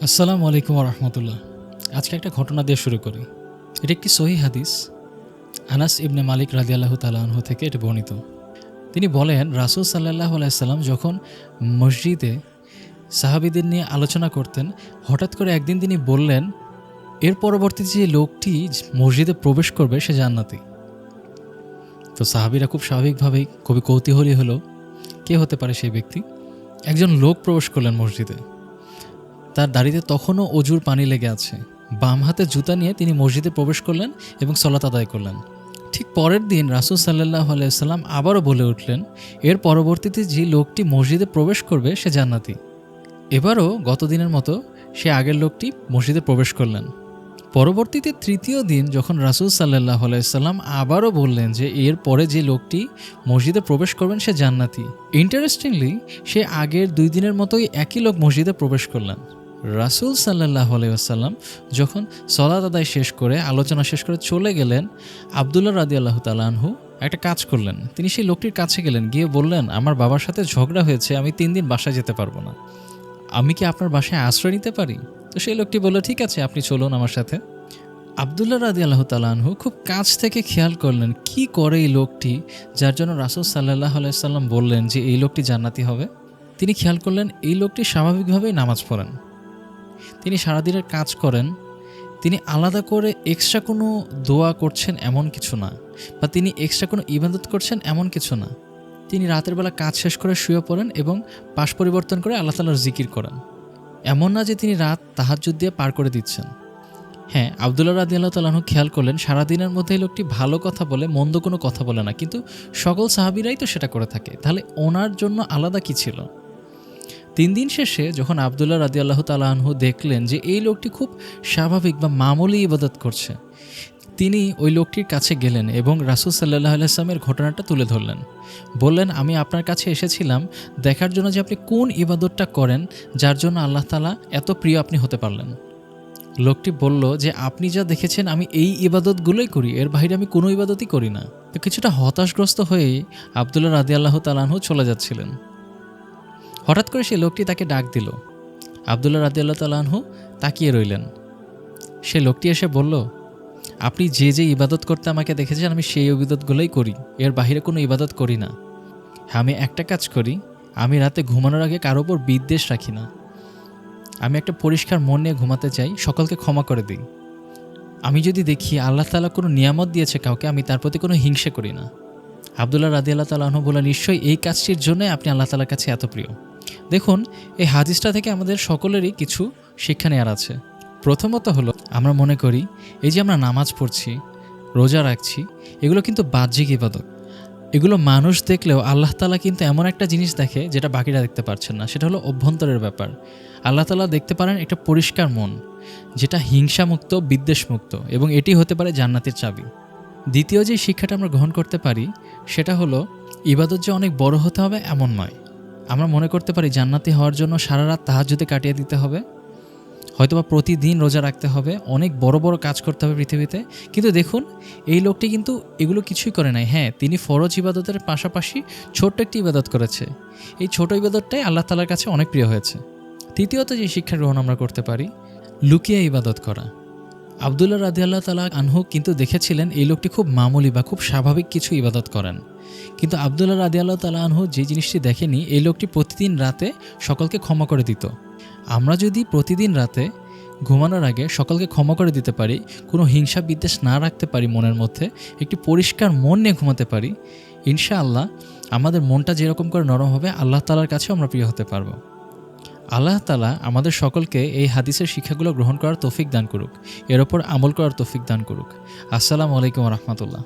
আসসালামু আলাইকুম রহমতুল্লাহ। আজকে একটা ঘটনা দিয়ে শুরু করি। এটি একটি সহিহ হাদিস, আনাস ইবনে মালিক রাদিয়াল্লাহু তাআলা আনহু থেকে এটি বর্ণিত। তিনি বলেন, রাসূল সাল্লাল্লাহু আলাইহি সাল্লাম যখন মসজিদে সাহাবীদের নিয়ে আলোচনা করতেন, হঠাৎ করে একদিন তিনি বললেন, এর পরবর্তীতে যে লোকটি মসজিদে প্রবেশ করবে সে জান্নাতি। তো সাহাবীরা খুব স্বাভাবিকভাবেই খুবই কৌতূহলী হলো, কে হতে পারে সেই ব্যক্তি। একজন লোক প্রবেশ করলেন মসজিদে। তার দাড়িতে তখনও অজুর পানি লেগে আছে। বাম হাতে জুতা নিয়ে তিনি মসজিদে প্রবেশ করলেন এবং সালাত আদায় করলেন। ঠিক পরের দিন রাসূল সাল্লাল্লাহু আলাইহি সাল্লাম আবারও বলে উঠলেন, এর পরবর্তীতে যে লোকটি মসজিদে প্রবেশ করবে সে জান্নাতি। এবারও গতদিনের মতো সে আগের লোকটি মসজিদে প্রবেশ করলেন। পরবর্তীতে তৃতীয় দিন যখন রাসূল সাল্লাল্লাহু আলাইহি সাল্লাম আবারও বললেন যে এর পরে যে লোকটি মসজিদে প্রবেশ করবেন সে জান্নাতি, ইন্টারেস্টিংলি সে আগের 2 দিনের মতোই একই লোক মসজিদে প্রবেশ করলেন। রাসূল সাল্লাল্লাহু আলাইহি ওয়াসাল্লাম যখন সালাত আদায় শেষ করে আলোচনা শেষ করে চলে গেলেন, আব্দুল্লাহ রাদিয়াল্লাহু তাআলা আনহু একটা কাজ করলেন। তিনি সেই লোকটির কাছে গেলেন, গিয়ে বললেন, আমার বাবার সাথে ঝগড়া হয়েছে, আমি 3 দিন বাসায় যেতে পারবো না, আমি কি আপনার বাসায় আশ্রয় নিতে পারি? তো সেই লোকটি বলল, ঠিক আছে, আপনি চলুন আমার সাথে। আব্দুল্লাহ রাদিয়াল্লাহু তাআলা আনহু খুব কাছ থেকে খেয়াল করলেন কি করে এই লোকটি, যার জন্য রাসূল সাল্লাল্লাহু আলাইহি সাল্লাম বললেন যে এই লোকটি জান্নাতি হবে। তিনি খেয়াল করলেন এই লোকটি স্বাভাবিকভাবেই নামাজ পড়েন, তিনি সারাদিনের কাজ করেন, তিনি আলাদা করে এক্সট্রা কোনো দোয়া করছেন এমন কিছু না, বা তিনি এক্সট্রা কোনো ইবাদত করছেন এমন কিছু না। তিনি রাতের বেলা কাজ শেষ করে শুয়ে পড়েন এবং পাশ পরিবর্তন করে আল্লাহ তাআলার জিকির করেন। এমন না যে তিনি রাত তাহাজ্জুদ দিয়ে পার করে দিচ্ছেন। হ্যাঁ, আব্দুল্লাহ রাদিয়াল্লাহু তাআলা আনহু খেয়াল করলেন সারাদিনের মধ্যে এই লোকটি ভালো কথা বলে, মন্দ কোনো কথা বলে না, কিন্তু সকল সাহাবীরাই তো সেটা করে থাকে, তাহলে ওনার জন্য আলাদা কি ছিল? 3 দিন শেষে যখন আব্দুল্লাহ রাদিয়াল্লাহু তাআলা আনহু দেখলেন যে এই লোকটি খুব স্বাভাবিক বা মামুলি ইবাদত করছে, তিনি ওই লোকটির কাছে গেলেন এবং রাসূল সাল্লাল্লাহু আলাইহি ওয়াসাল্লামের ঘটনাটা তুলে ধরলেন। বললেন, আমি আপনার কাছে এসেছিলাম দেখার জন্য যে আপনি কোন ইবাদতটা করেন যার জন্য আল্লাহ তাআলা এত প্রিয় আপনি হতে পারলেন। লোকটি বলল যে আপনি যা দেখেছেন আমি এই ইবাদতগুলোই করি, এর বাইরে আমি কোনো ইবাদতই করি না। তো কিছুটা হতাশগ্রস্ত হয়েই আব্দুল্লাহ রাদিয়াল্লাহু তাআলা আনহু চলে যাচ্ছিলেন। হঠাৎ করে সেই লোকটি তাকে ডাক দিল। আব্দুল্লাহ রাদিয়াল্লাহু তাআলা আনহু তাকিয়ে রইলেন। সে লোকটি এসে বলল, আপনি যে যে ইবাদত করতে আমাকে দেখেছেন আমি সেই ইবাদতগুলোই করি, এর বাইরে কোনো ইবাদত করি না। আমি একটা কাজ করি, আমি রাতে ঘুমানোর আগে কারো ওপর বিদ্বেষ রাখি না। আমি একটা পরিষ্কার মন নিয়ে ঘুমাতে চাই, সকলকে ক্ষমা করে দিই। আমি যদি দেখি আল্লাহ তাআলা কোনো নিয়ামত দিয়েছে কাউকে, আমি তার প্রতি কোনো হিংসা করি না। আব্দুল্লাহ রাদিয়াল্লাহু তাআলা আনহু বললেন, নিশ্চয়ই এই কাজটির জন্যই আপনি আল্লাহ তাআলার কাছে এত প্রিয়। দেখুন, এই হাদিসটা থেকে আমাদের সকলেরই কিছু শিক্ষা নেওয়ার আছে। প্রথমত হলো, আমরা মনে করি এই যে আমরা নামাজ পড়ছি, রোজা রাখছি, এগুলো কিন্তু বাহ্যিক ইবাদত। এগুলো মানুষ দেখলেও আল্লাহ তাআলা কিন্তু এমন একটা জিনিস দেখে যেটা বাকিরা দেখতে পারছেন না, সেটা হলো অভ্যন্তরের ব্যাপার। আল্লাহ তাআলা দেখতে পারেন একটা পরিষ্কার মন, যেটা হিংসামুক্ত, বিদ্বেষমুক্ত, এবং এটি হতে পারে জান্নাতের চাবি। দ্বিতীয় যে শিক্ষাটা আমরা গ্রহণ করতে পারি সেটা হলো, ইবাদত যে অনেক বড় হতে হবে এমন নয়। আমরা মনে করতে পারি জান্নাতি হওয়ার জন্য সারা রাত তাহাজ্জুদে কাটিয়ে দিতে হবে, হয়তোবা প্রতিদিন রোজা রাখতে হবে, অনেক বড় বড় কাজ করতে হবে পৃথিবীতে। কিন্তু দেখুন, এই লোকটি কিন্তু এগুলো কিছুই করে নাই। হ্যাঁ, তিনি ফরজ ইবাদতের পাশাপাশি ছোট্ট একটি ইবাদত করেছে। এই ছোট ইবাদতটাই আল্লাহ তাআলার কাছে অনেক প্রিয় হয়েছে। তৃতীয়ত যে শিক্ষা গ্রহণ আমরা করতে পারি, লুকিয়ে ইবাদত করা। আব্দুল্লাহ রাদিয়াল্লাহু তাআলা আনহু কিন্তু দেখেছিলেন এই লোকটি খুব মামুলি বা খুব স্বাভাবিক কিছু ইবাদত করেন, কিন্তু আব্দুল্লাহ রাদিয়াল্লাহু তাআলা আনহু যে জিনিসটি দেখেনি, এই লোকটি প্রতিদিন রাতে সকলকে ক্ষমা করে দিত। আমরা যদি প্রতিদিন রাতে ঘুমানোর আগে সকলকে ক্ষমা করে দিতে পারি, কোনো হিংসা বিদ্বেষ না রাখতে পারি মনের মধ্যে, একটি পরিষ্কার মন নিয়ে ঘুমাতে পারি, ইনশাআল্লাহ আমাদের মনটা যেরকম করে নরম হবে, আল্লাহ তাআলার কাছেও আমরা প্রিয় হতে পারবো। আল্লাহ তাআলা আমাদের সকলকে এই হাদিসের শিক্ষাগুলো গ্রহণ করার তৌফিক দান করুক, এর ওপর আমল করার তৌফিক দান করুক। আসসালামু আলাইকুম ওয়া রাহমাতুল্লাহ।